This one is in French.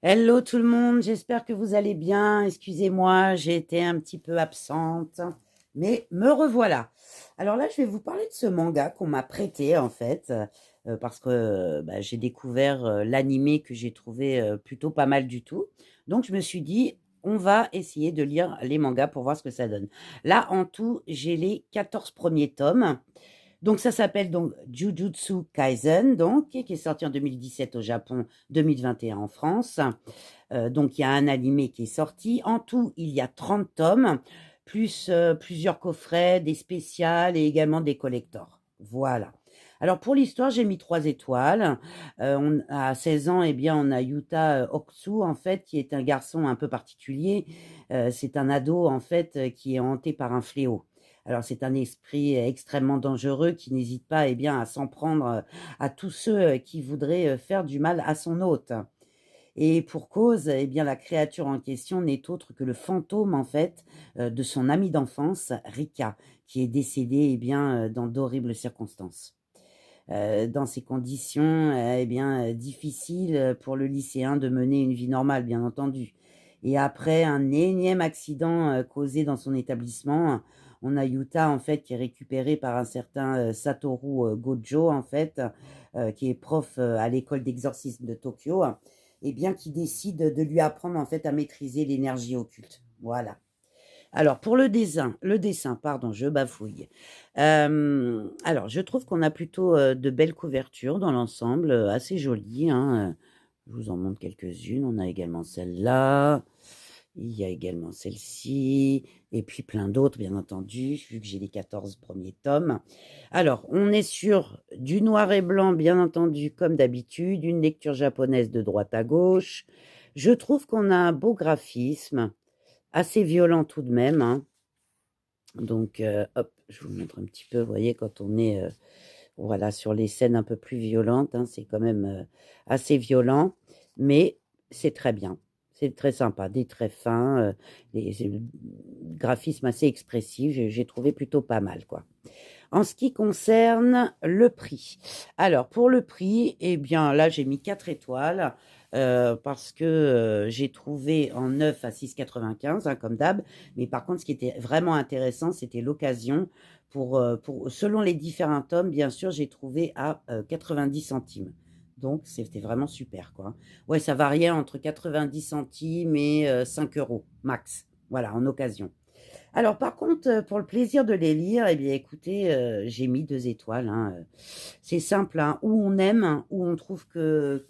Hello tout le monde, j'espère que vous allez bien. Excusez-moi, j'ai été un petit peu absente, mais me revoilà. Alors là, je vais vous parler de ce manga qu'on m'a prêté en fait, parce que bah, j'ai découvert l'animé que j'ai trouvé plutôt pas mal du tout. Donc je me suis dit, on va essayer de lire les mangas pour voir ce que ça donne. Là, en tout, j'ai les 14 premiers tomes. Donc ça s'appelle donc Jujutsu Kaisen, donc, qui est sorti en 2017 au Japon, 2021 en France. Donc il y a un animé qui est sorti. En tout, il y a 30 tomes, plus plusieurs coffrets, des spéciales et également des collectors. Voilà. Alors pour l'histoire, j'ai mis 3 étoiles. À 16 ans, eh bien, on a Yuta Oksu, en fait, qui est un garçon un peu particulier. C'est un ado, en fait, qui est hanté par un fléau. Alors c'est un esprit extrêmement dangereux qui n'hésite pas, eh bien, à s'en prendre à tous ceux qui voudraient faire du mal à son hôte. Et pour cause, eh bien, la créature en question n'est autre que le fantôme, en fait, de son ami d'enfance, Rika, qui est décédé, eh bien, dans d'horribles circonstances. Dans ces conditions, eh bien, difficiles pour le lycéen de mener une vie normale, bien entendu. Et après un énième accident causé dans son établissement, on a Yuta, en fait, qui est récupéré par un certain Satoru Gojo, en fait, qui est prof à l'école d'exorcisme de Tokyo, et bien qui décide de lui apprendre, en fait, à maîtriser l'énergie occulte. Voilà. Alors pour le dessin, pardon, je bafouille. Alors je trouve qu'on a plutôt, de belles couvertures dans l'ensemble, assez jolies, hein, je vous en montre quelques-unes. On a également celle-là, il y a également celle-ci et puis plein d'autres bien entendu, vu que j'ai les 14 premiers tomes. Alors on est sur du noir et blanc bien entendu comme d'habitude, une lecture japonaise de droite à gauche. Je trouve qu'on a un beau graphisme, assez violent tout de même, hein. Donc, hop, je vous montre un petit peu, vous voyez, quand on est voilà, sur les scènes un peu plus violentes, hein, c'est quand même assez violent, mais c'est très bien. C'est très sympa, des traits fins, c'est le graphisme assez expressif, j'ai trouvé plutôt pas mal, quoi. En ce qui concerne le prix. Alors, pour le prix, eh bien, là, j'ai mis 4 étoiles parce que j'ai trouvé en neuf à 6,95, hein, comme d'hab. Mais par contre, ce qui était vraiment intéressant, c'était l'occasion. Selon les différents tomes, bien sûr, j'ai trouvé à 90 centimes. Donc, c'était vraiment super, quoi. Ouais, ça variait entre 90 centimes et 5 euros max. Voilà, en occasion. Alors par contre, pour le plaisir de les lire, eh bien écoutez, j'ai mis 2 étoiles, hein, c'est simple, hein, ou on aime, ou on trouve que